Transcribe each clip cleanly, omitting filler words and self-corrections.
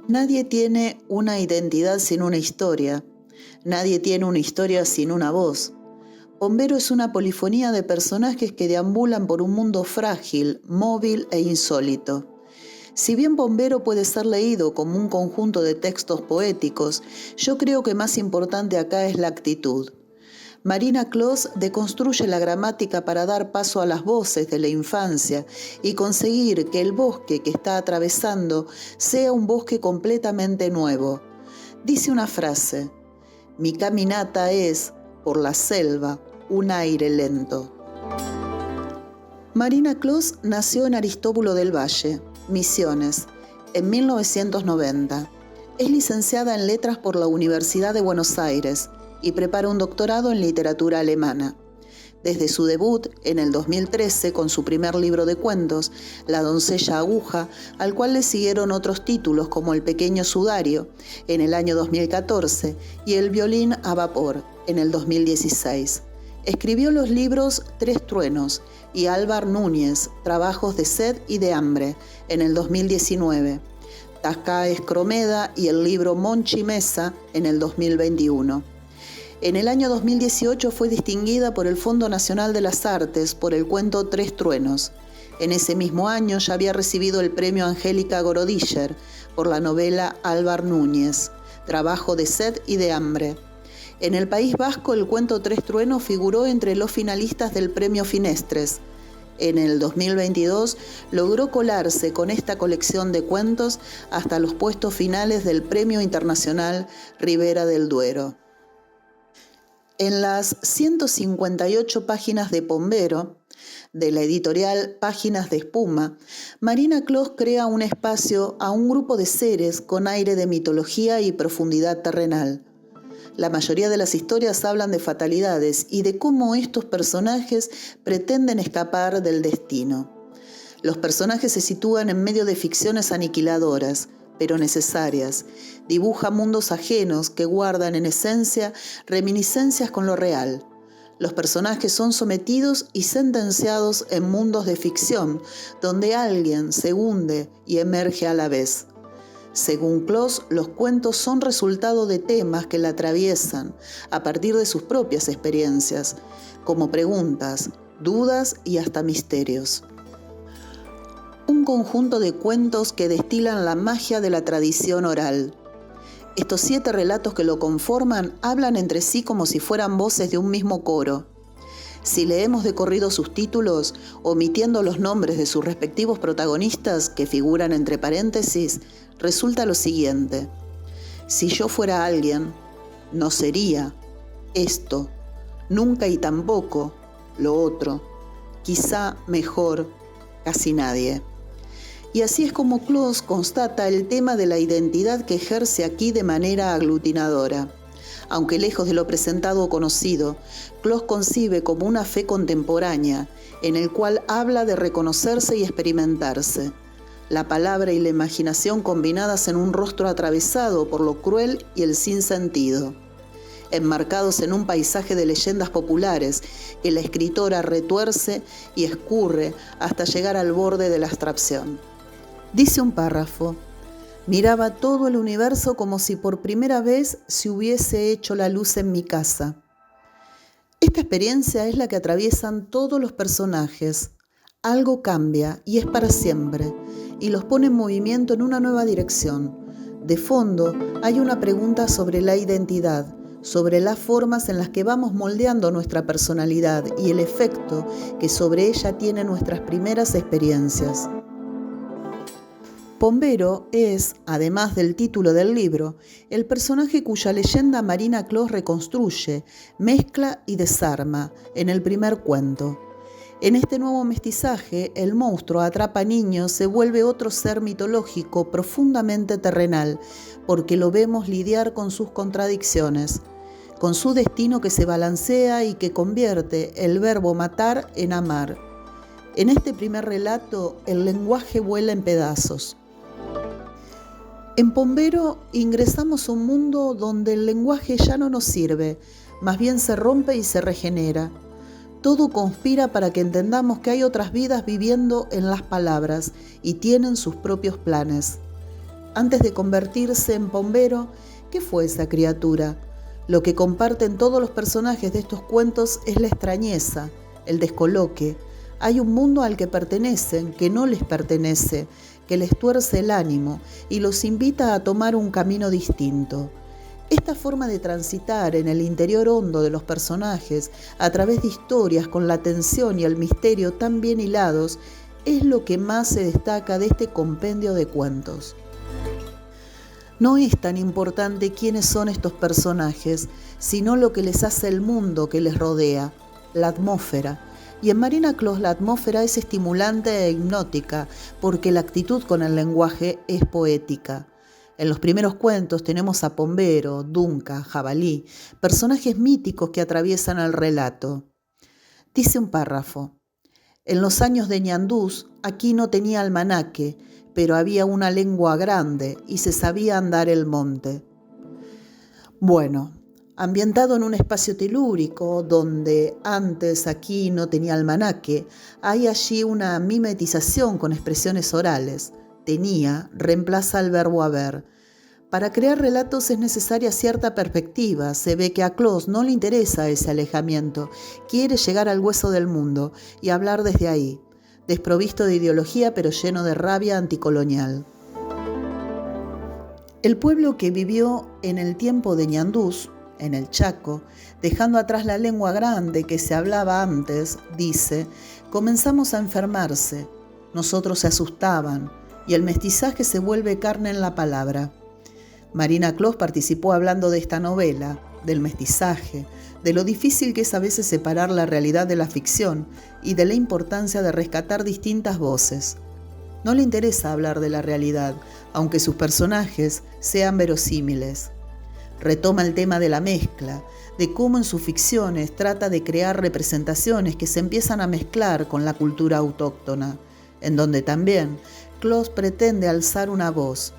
Nadie tiene una identidad sin una historia. Nadie tiene una historia sin una voz. Pombero es una polifonía de personajes que deambulan por un mundo frágil, móvil e insólito. Si bien Pombero puede ser leído como un conjunto de textos poéticos, yo creo que más importante acá es la actitud. Marina Clos deconstruye la gramática para dar paso a las voces de la infancia y conseguir que el bosque que está atravesando sea un bosque completamente nuevo. Dice una frase: mi caminata es, por la selva, un aire lento. Marina Clos nació en Aristóbulo del Valle, Misiones, en 1990. Es licenciada en Letras por la Universidad de Buenos Aires y prepara un doctorado en literatura alemana. Desde su debut en el 2013 con su primer libro de cuentos, La doncella aguja, al cual le siguieron otros títulos como El pequeño sudario en el año 2014 y El violín a vapor en el 2016. Escribió los libros Tres truenos y Álvar Núñez, Trabajos de sed y de hambre en el 2019. Tascaes Cromeda y el libro Monchi Mesa en el 2021. En el año 2018 fue distinguida por el Fondo Nacional de las Artes por el cuento Tres truenos. En ese mismo año ya había recibido el premio Angélica Gorodischer por la novela Álvar Núñez, Trabajo de sed y de hambre. En el País Vasco el cuento Tres truenos figuró entre los finalistas del premio Finestres. En el 2022 logró colarse con esta colección de cuentos hasta los puestos finales del Premio Internacional Ribera del Duero. En las 158 páginas de Pombero, de la editorial Páginas de Espuma, Marina Clos crea un espacio a un grupo de seres con aire de mitología y profundidad terrenal. La mayoría de las historias hablan de fatalidades y de cómo estos personajes pretenden escapar del destino. Los personajes se sitúan en medio de ficciones aniquiladoras, pero necesarias. Dibuja mundos ajenos que guardan en esencia reminiscencias con lo real. Los personajes son sometidos y sentenciados en mundos de ficción, donde alguien se hunde y emerge a la vez. Según Clos, los cuentos son resultado de temas que la atraviesan a partir de sus propias experiencias, como preguntas, dudas y hasta misterios. Un conjunto de cuentos que destilan la magia de la tradición oral. Estos 7 relatos que lo conforman hablan entre sí como si fueran voces de un mismo coro. Si leemos de corrido sus títulos, omitiendo los nombres de sus respectivos protagonistas que figuran entre paréntesis, resulta lo siguiente: si yo fuera alguien, no sería esto, nunca y tampoco lo otro, quizá mejor, casi nadie. Y así es como Clos constata el tema de la identidad que ejerce aquí de manera aglutinadora. Aunque lejos de lo presentado o conocido, Clos concibe como una fe contemporánea, en el cual habla de reconocerse y experimentarse. La palabra y la imaginación combinadas en un rostro atravesado por lo cruel y el sinsentido. Enmarcados en un paisaje de leyendas populares que la escritora retuerce y escurre hasta llegar al borde de la abstracción. Dice un párrafo: miraba todo el universo como si por primera vez se hubiese hecho la luz en mi casa. Esta experiencia es la que atraviesan todos los personajes. Algo cambia y es para siempre, y los pone en movimiento en una nueva dirección. De fondo hay una pregunta sobre la identidad, sobre las formas en las que vamos moldeando nuestra personalidad y el efecto que sobre ella tienen nuestras primeras experiencias. Pombero es, además del título del libro, el personaje cuya leyenda Marina Clos reconstruye, mezcla y desarma en el primer cuento. En este nuevo mestizaje, el monstruo atrapa niños, se vuelve otro ser mitológico profundamente terrenal, porque lo vemos lidiar con sus contradicciones, con su destino que se balancea y que convierte el verbo matar en amar. En este primer relato, el lenguaje vuela en pedazos. En Pombero ingresamos a un mundo donde el lenguaje ya no nos sirve, más bien se rompe y se regenera. Todo conspira para que entendamos que hay otras vidas viviendo en las palabras y tienen sus propios planes. Antes de convertirse en Pombero, ¿qué fue esa criatura? Lo que comparten todos los personajes de estos cuentos es la extrañeza, el descoloque. Hay un mundo al que pertenecen, que no les pertenece, que les tuerce el ánimo y los invita a tomar un camino distinto. Esta forma de transitar en el interior hondo de los personajes, a través de historias con la tensión y el misterio tan bien hilados, es lo que más se destaca de este compendio de cuentos. No es tan importante quiénes son estos personajes, sino lo que les hace el mundo que les rodea, la atmósfera. Y en Marina Clos la atmósfera es estimulante e hipnótica, porque la actitud con el lenguaje es poética. En los primeros cuentos tenemos a Pombero, Dunca, Jabalí, personajes míticos que atraviesan el relato. Dice un párrafo: en los años de Ñandús, aquí no tenía almanaque, pero había una lengua grande y se sabía andar el monte. Bueno, ambientado en un espacio telúrico donde antes aquí no tenía almanaque, hay allí una mimetización con expresiones orales. Tenía reemplaza el verbo haber. Para crear relatos es necesaria cierta perspectiva. Se ve que a Clos no le interesa ese alejamiento. Quiere llegar al hueso del mundo y hablar desde ahí, desprovisto de ideología pero lleno de rabia anticolonial. El pueblo que vivió en el tiempo de Ñandús, en el Chaco, dejando atrás la lengua grande que se hablaba antes, dice, comenzamos a enfermarse, nosotros se asustaban, y el mestizaje se vuelve carne en la palabra. Marina Clos participó hablando de esta novela, del mestizaje, de lo difícil que es a veces separar la realidad de la ficción y de la importancia de rescatar distintas voces. No le interesa hablar de la realidad, aunque sus personajes sean verosímiles. Retoma el tema de la mezcla, de cómo en sus ficciones trata de crear representaciones que se empiezan a mezclar con la cultura autóctona, en donde también Clos pretende alzar una voz,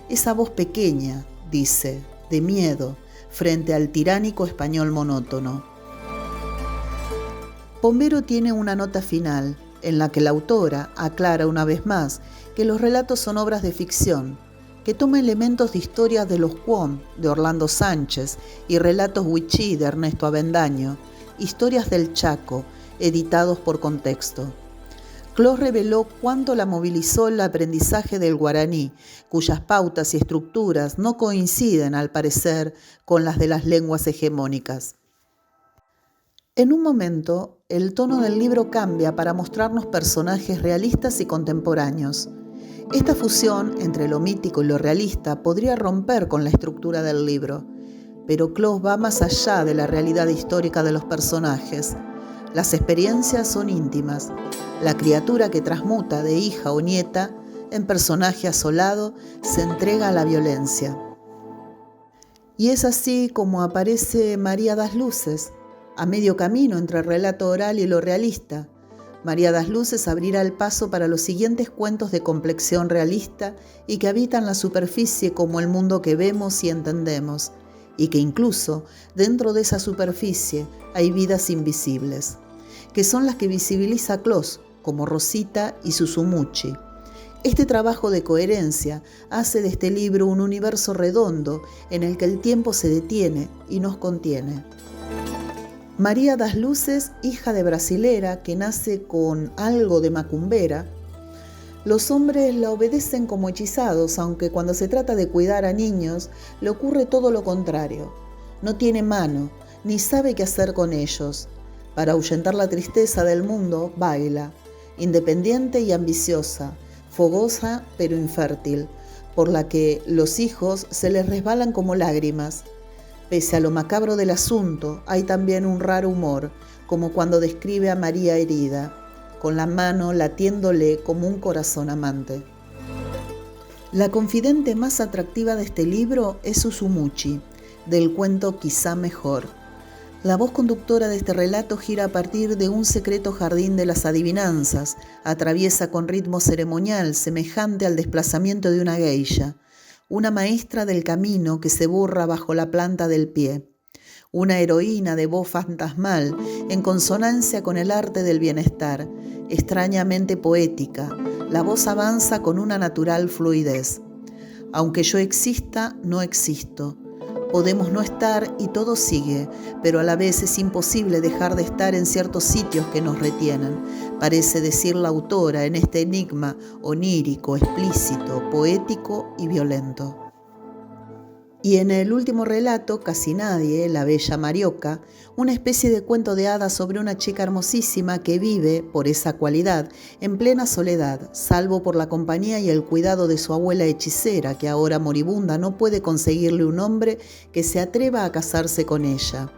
esa voz pequeña, dice, de miedo, frente al tiránico español monótono. Pombero tiene una nota final, en la que la autora aclara una vez más que los relatos son obras de ficción, que toma elementos de historias de los Cuom, de Orlando Sánchez, y relatos wichí de Ernesto Avendaño, historias del Chaco, editados por Contexto. Clos reveló cuánto la movilizó el aprendizaje del guaraní, cuyas pautas y estructuras no coinciden, al parecer, con las de las lenguas hegemónicas. En un momento, el tono del libro cambia para mostrarnos personajes realistas y contemporáneos. Esta fusión entre lo mítico y lo realista podría romper con la estructura del libro, pero Clos va más allá de la realidad histórica de los personajes. Las experiencias son íntimas. La criatura que transmuta de hija o nieta en personaje asolado se entrega a la violencia. Y es así como aparece María das Luces, a medio camino entre el relato oral y lo realista. María das Luces abrirá el paso para los siguientes cuentos de complexión realista y que habitan la superficie como el mundo que vemos y entendemos, y que incluso dentro de esa superficie hay vidas invisibles, que son las que visibiliza Clos, como Rosita y Susumuchi. Este trabajo de coherencia hace de este libro un universo redondo en el que el tiempo se detiene y nos contiene. María das Luces, hija de brasilera que nace con algo de macumbera, los hombres la obedecen como hechizados, aunque cuando se trata de cuidar a niños, le ocurre todo lo contrario. No tiene mano, ni sabe qué hacer con ellos. Para ahuyentar la tristeza del mundo, baila, independiente y ambiciosa, fogosa pero infértil, por la que los hijos se les resbalan como lágrimas. Pese a lo macabro del asunto, hay también un raro humor, como cuando describe a María herida, con la mano latiéndole como un corazón amante. La confidente más atractiva de este libro es Susumuchi, del cuento Quizá Mejor. La voz conductora de este relato gira a partir de un secreto jardín de las adivinanzas, atraviesa con ritmo ceremonial semejante al desplazamiento de una geisha, una maestra del camino que se borra bajo la planta del pie. Una heroína de voz fantasmal, en consonancia con el arte del bienestar, extrañamente poética, la voz avanza con una natural fluidez. Aunque yo exista, no existo. Podemos no estar y todo sigue, pero a la vez es imposible dejar de estar en ciertos sitios que nos retienen, parece decir la autora en este enigma onírico, explícito, poético y violento. Y en el último relato, Casi nadie, la bella Marioca, una especie de cuento de hadas sobre una chica hermosísima que vive, por esa cualidad, en plena soledad, salvo por la compañía y el cuidado de su abuela hechicera, que ahora moribunda no puede conseguirle un hombre que se atreva a casarse con ella.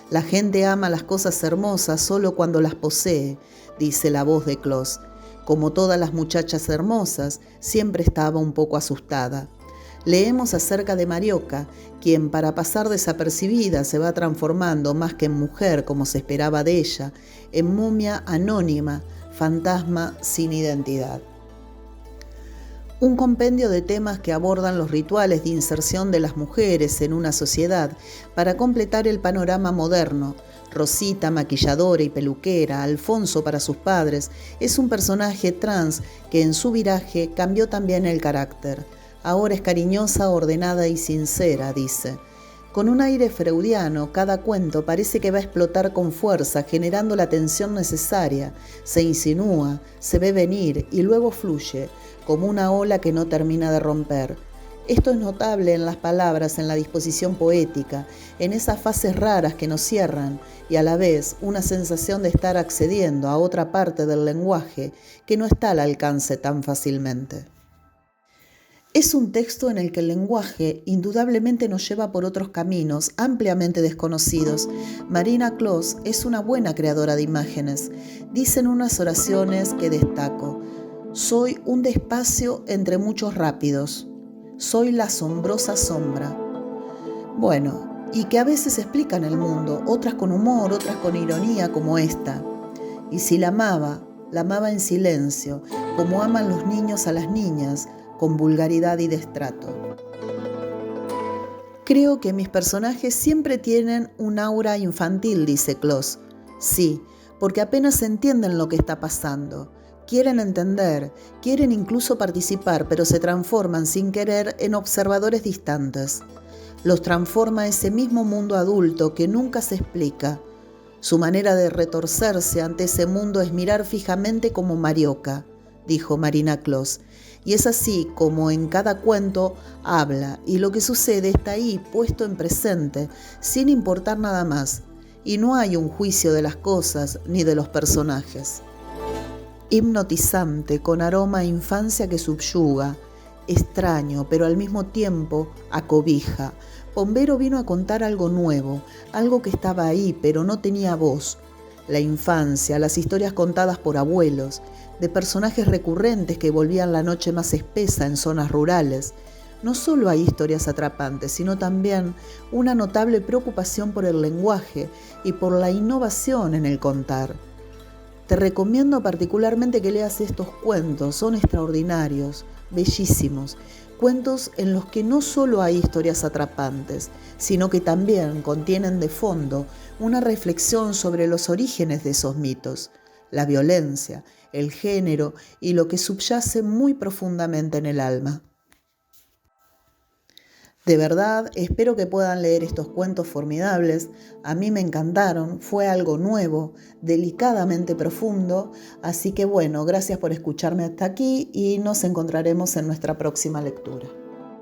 La gente ama las cosas hermosas solo cuando las posee, dice la voz de Clos. Como todas las muchachas hermosas, siempre estaba un poco asustada. Leemos acerca de Marioca, quien para pasar desapercibida se va transformando más que en mujer como se esperaba de ella, en momia anónima, fantasma sin identidad. Un compendio de temas que abordan los rituales de inserción de las mujeres en una sociedad para completar el panorama moderno. Rosita, maquilladora y peluquera, Alfonso para sus padres, es un personaje trans que en su viraje cambió también el carácter. Ahora es cariñosa, ordenada y sincera, dice. Con un aire freudiano, cada cuento parece que va a explotar con fuerza, generando la tensión necesaria. Se insinúa, se ve venir y luego fluye, como una ola que no termina de romper. Esto es notable en las palabras, en la disposición poética, en esas fases raras que nos cierran y a la vez una sensación de estar accediendo a otra parte del lenguaje que no está al alcance tan fácilmente. Es un texto en el que el lenguaje indudablemente nos lleva por otros caminos ampliamente desconocidos. Marina Clos es una buena creadora de imágenes. Dice en unas oraciones que destaco: soy un despacio entre muchos rápidos. Soy la asombrosa sombra. Bueno, y que a veces explican el mundo, otras con humor, otras con ironía, como esta. Y si la amaba en silencio, como aman los niños a las niñas, con vulgaridad y destrato. Creo que mis personajes siempre tienen un aura infantil, dice Clos. Sí, porque apenas entienden lo que está pasando. Quieren entender, quieren incluso participar, pero se transforman sin querer en observadores distantes. Los transforma ese mismo mundo adulto que nunca se explica. Su manera de retorcerse ante ese mundo es mirar fijamente como Marioca, dijo Marina Clos. Y es así como en cada cuento habla, y lo que sucede está ahí, puesto en presente, sin importar nada más. Y no hay un juicio de las cosas ni de los personajes. Hipnotizante, con aroma a infancia que subyuga, extraño, pero al mismo tiempo acobija. Pombero vino a contar algo nuevo, algo que estaba ahí, pero no tenía voz. La infancia, las historias contadas por abuelos, de personajes recurrentes que volvían la noche más espesa en zonas rurales. No solo hay historias atrapantes, sino también una notable preocupación por el lenguaje y por la innovación en el contar. Te recomiendo particularmente que leas estos cuentos, son extraordinarios, bellísimos, cuentos en los que no solo hay historias atrapantes, sino que también contienen de fondo una reflexión sobre los orígenes de esos mitos, la violencia, el género y lo que subyace muy profundamente en el alma. De verdad, espero que puedan leer estos cuentos formidables. A mí me encantaron, fue algo nuevo, delicadamente profundo, así que bueno, gracias por escucharme hasta aquí y nos encontraremos en nuestra próxima lectura.